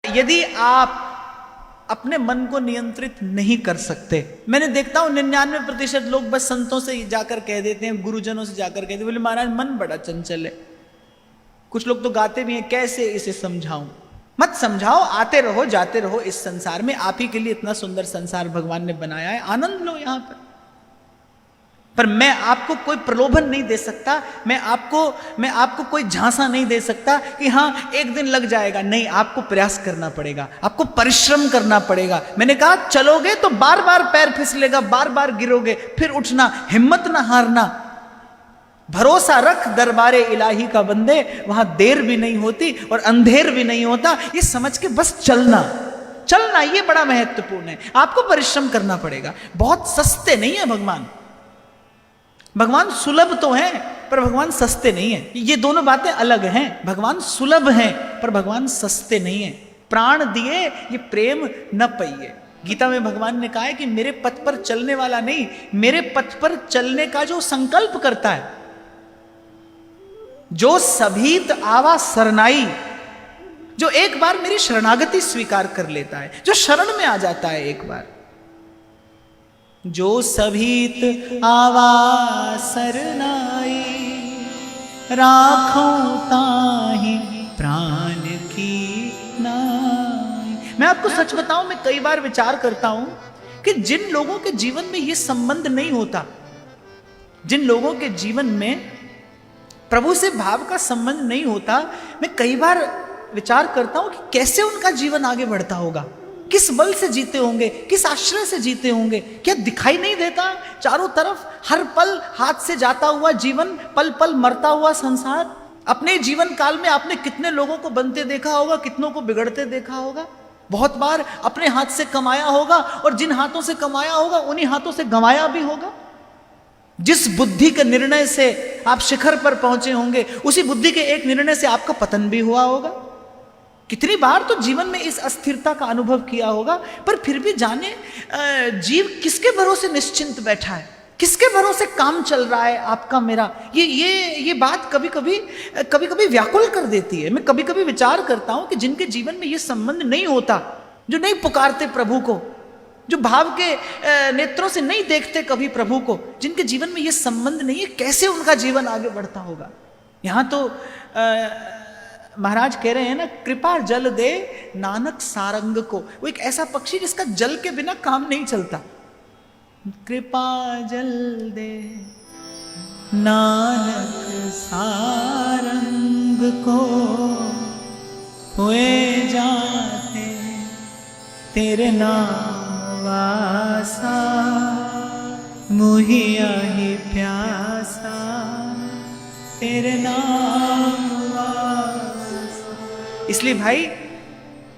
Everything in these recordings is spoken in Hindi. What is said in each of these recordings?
यदि आप अपने मन को नियंत्रित नहीं कर सकते, मैंने देखता हूं 99% लोग बस संतों से जाकर कह देते हैं, गुरुजनों से जाकर कहते हैं, बोले महाराज मन बड़ा चंचल है। कुछ लोग तो गाते भी हैं, कैसे इसे समझाऊं। मत समझाओ, आते रहो जाते रहो इस संसार में। आप ही के लिए इतना सुंदर संसार भगवान ने बनाया है, आनंद लो यहां पर मैं आपको कोई प्रलोभन नहीं दे सकता, मैं आपको कोई झांसा नहीं दे सकता कि हाँ एक दिन लग जाएगा। नहीं, आपको प्रयास करना पड़ेगा, आपको परिश्रम करना पड़ेगा। मैंने कहा चलोगे तो बार बार पैर फिसलेगा, बार बार गिरोगे, फिर उठना, हिम्मत ना हारना। भरोसा रख दरबारे इलाही का बंदे, वहां देर भी नहीं होती और अंधेर भी नहीं होता। ये समझ के बस चलना, ये बड़ा महत्वपूर्ण है। आपको परिश्रम करना पड़ेगा। बहुत सस्ते नहीं है भगवान। भगवान सुलभ तो हैं पर भगवान सस्ते नहीं हैं। ये दोनों बातें अलग हैं। भगवान सुलभ हैं पर भगवान सस्ते नहीं हैं। प्राण दिए ये प्रेम न पाइए। गीता में भगवान ने कहा है कि मेरे पथ पर चलने वाला नहीं, मेरे पथ पर चलने का जो संकल्प करता है, जो सभीत आवा सरनाई, जो एक बार मेरी शरणागति स्वीकार कर लेता है, जो शरण में आ जाता है एक बार, जो सभीत आवा सरनाई, राखों ताहि प्राण की नाई। मैं आपको सच बताऊं, मैं कई बार विचार करता हूं कि जिन लोगों के जीवन में यह संबंध नहीं होता, जिन लोगों के जीवन में प्रभु से भाव का संबंध नहीं होता, मैं कई बार विचार करता हूं कि कैसे उनका जीवन आगे बढ़ता होगा, किस बल से जीते होंगे, किस आश्रय से जीते होंगे। क्या दिखाई नहीं देता चारों तरफ, हर पल हाथ से जाता हुआ जीवन, पल पल मरता हुआ संसार। अपने जीवन काल में आपने कितने लोगों को बनते देखा होगा, कितनों को बिगड़ते देखा होगा। बहुत बार अपने हाथ से कमाया होगा और जिन हाथों से कमाया होगा उन्हीं हाथों से गंवाया भी होगा। जिस बुद्धि के निर्णय से आप शिखर पर पहुंचे होंगे, उसी बुद्धि के एक निर्णय से आपका पतन भी हुआ होगा। कितनी बार तो जीवन में इस अस्थिरता का अनुभव किया होगा, पर फिर भी जाने जीव किसके भरोसे निश्चिंत बैठा है, किसके भरोसे काम चल रहा है आपका मेरा। ये बात कभी कभी व्याकुल कर देती है। मैं कभी कभी विचार करता हूं कि जिनके जीवन में ये संबंध नहीं होता, जो नहीं पुकारते प्रभु को, जो भाव के नेत्रों से नहीं देखते कभी प्रभु को, जिनके जीवन में ये संबंध नहीं है, कैसे उनका जीवन आगे बढ़ता होगा। यहां तो महाराज कह रहे हैं ना, कृपा जल दे नानक सारंग को। वो एक ऐसा पक्षी जिसका जल के बिना काम नहीं चलता। कृपा जल दे नानक सारंग को, हुए जाते तेरे नाम वासा, मुहिया ही प्यासा तेरे नाम। इसलिए भाई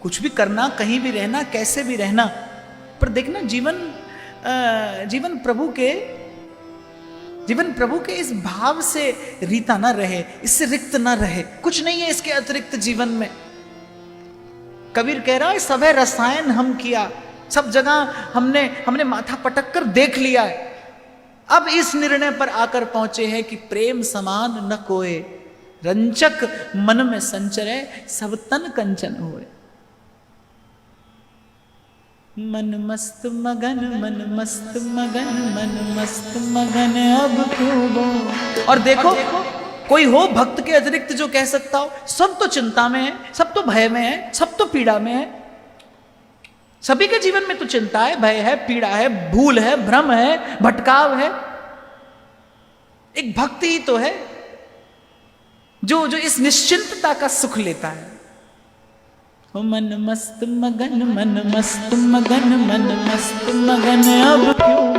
कुछ भी करना, कहीं भी रहना, कैसे भी रहना, पर देखना जीवन प्रभु के इस भाव से रीता ना रहे, इससे रिक्त ना रहे। कुछ नहीं है इसके अतिरिक्त जीवन में। कबीर कह रहा है, सब है रसायन हम किया, सब जगह हमने माथा पटक कर देख लिया है। अब इस निर्णय पर आकर पहुंचे हैं कि प्रेम समान न कोय, रंचक मन में संचरे, सब तन कंचन होए। मन मस्त मगन, मन मस्त मगन, मन मस्त मगन अब खूबो। और देखो कोई हो भक्त के अतिरिक्त जो कह सकता हो, सब तो चिंता में है, सब तो भय में है, सब तो पीड़ा में है। सभी के जीवन में तो चिंता है, भय है, पीड़ा है, भूल है, भ्रम है, भटकाव है। एक भक्ति ही तो है जो इस निश्चिंतता का सुख लेता है। मन मस्त मगन, मन मस्त मगन, मन मस्त मगन अब क्यों